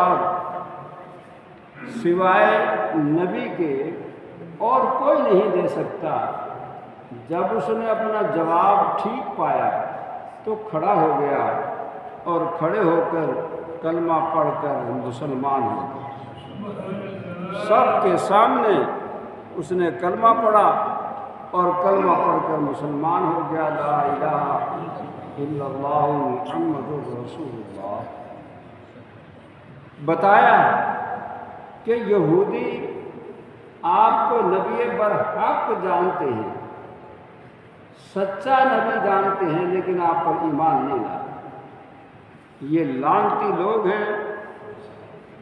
جواب سوائے نبی کے اور کوئی نہیں دے سکتا۔ جب اس نے اپنا جواب ٹھیک پایا تو کھڑا ہو گیا اور کھڑے ہو کر کلمہ پڑھ کر مسلمان ہو گیا۔ سب کے سامنے اس نے کلمہ پڑھا اور کلمہ پڑھ کر مسلمان ہو گیا۔ لا الہ الا اللہ محمد رسول اللہ۔ بتایا کہ یہودی آپ کو نبی برحق جانتے ہیں، سچا نبی جانتے ہیں، لیکن آپ پر ایمان نہیں لاتے۔ یہ لعنتی لوگ ہیں،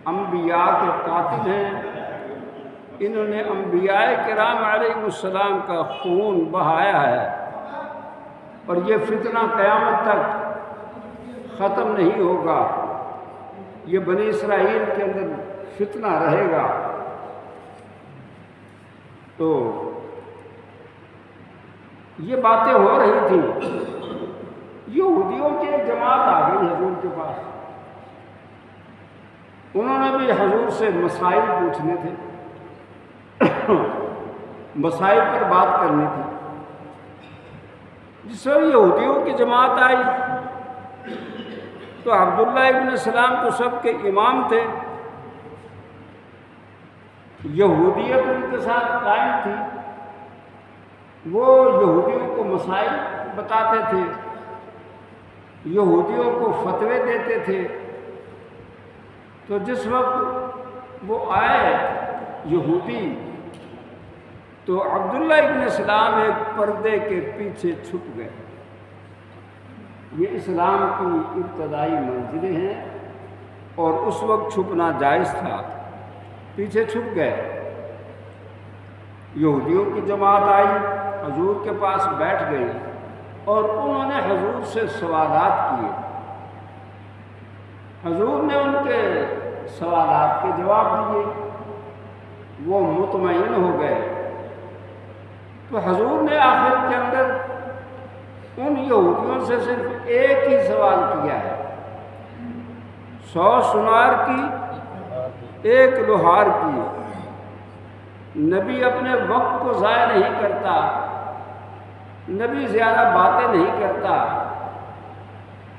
انبیاء کے قاتل ہیں۔ انہوں نے انبیاء کرام علیہ السلام کا خون بہایا ہے، اور یہ فتنہ قیامت تک ختم نہیں ہوگا۔ یہ بنی اسرائیل کے اندر فتنہ رہے گا۔ تو یہ باتیں ہو رہی تھیں، یہودیوں کی ایک جماعت آ گئی حضور کے پاس۔ انہوں نے بھی حضور سے مسائل پوچھنے تھے، مسائل پر بات کرنی تھی۔ جس سے یہودیوں کی جماعت آئی تو عبداللہ ابن سلام تو سب کے امام تھے، یہودیت ان کے ساتھ قائم تھی، وہ یہودیوں کو مسائل بتاتے تھے، یہودیوں کو فتوے دیتے تھے۔ تو جس وقت وہ آئے یہودی تو عبداللہ ابن سلام ایک پردے کے پیچھے چھپ گئے۔ یہ اسلام کی ابتدائی منزلیں ہیں اور اس وقت چھپنا جائز تھا۔ پیچھے چھپ گئے۔ یہودیوں کی جماعت آئی، حضور کے پاس بیٹھ گئی اور انہوں نے حضور سے سوالات کیے۔ حضور نے ان کے سوالات کے جواب دیے، وہ مطمئن ہو گئے۔ تو حضور نے آخر کے اندر ان یہودیوں سے صرف ایک ہی سوال کیا ہے، 100 سنار کی 1 لوہار کی۔ نبی اپنے وقت کو ضائع نہیں کرتا، نبی زیادہ باتیں نہیں کرتا۔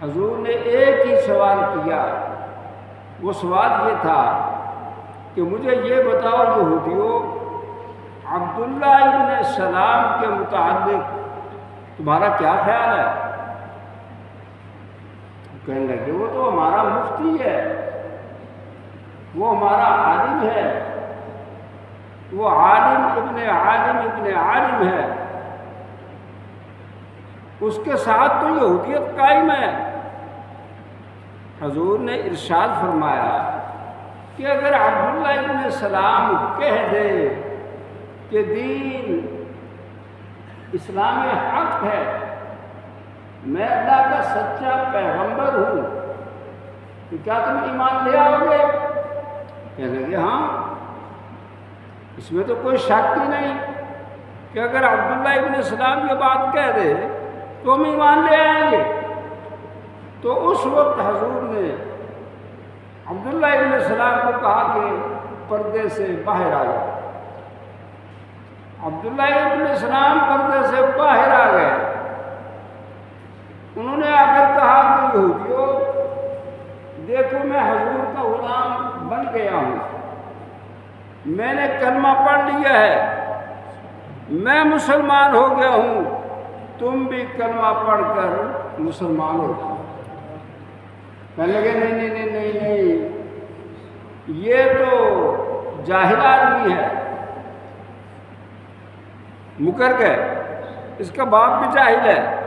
حضور نے ایک ہی سوال کیا، وہ سوال یہ تھا کہ مجھے یہ بتاؤ یہودیوں، عبداللہ ابن سلام کے متعلق تمہارا کیا خیال ہے؟ کہنے لگے وہ تو ہمارا مفتی ہے، وہ ہمارا عالم ہے، وہ عالم ابن عالم ابن عالم ہے، اس کے ساتھ تو یہودیت قائم ہے۔ حضور نے ارشاد فرمایا کہ اگر عبداللہ ابن سلام کہہ دے کہ دین اسلام حق ہے، میں اللہ کا سچا پیغمبر ہوں، تو کیا تم ایمان لے آؤ گے؟ کہنے لگے ہاں، اس میں تو کوئی شک ہی نہیں کہ اگر عبداللہ ابن سلام یہ بات کہہ دے تو ہم ایمان لے آئیں گے۔ تو اس وقت حضور نے عبداللہ ابن سلام کو کہا کہ پردے سے باہر آ جاؤ۔ عبداللہ ابن سلام پردے سے باہر آ گئے۔ انہوں نے آ کر کہا کہ یہودیوں دیکھو، میں حضور کا غلام بن گیا ہوں، میں نے کلمہ پڑھ لیا ہے، میں مسلمان ہو گیا ہوں، تم بھی کلمہ پڑھ کر مسلمان ہو جاؤ۔ کہنے لگے نہیں، یہ تو جاہل آدمی ہے۔ مکر گئے، اس کا باپ بھی جاہل ہے۔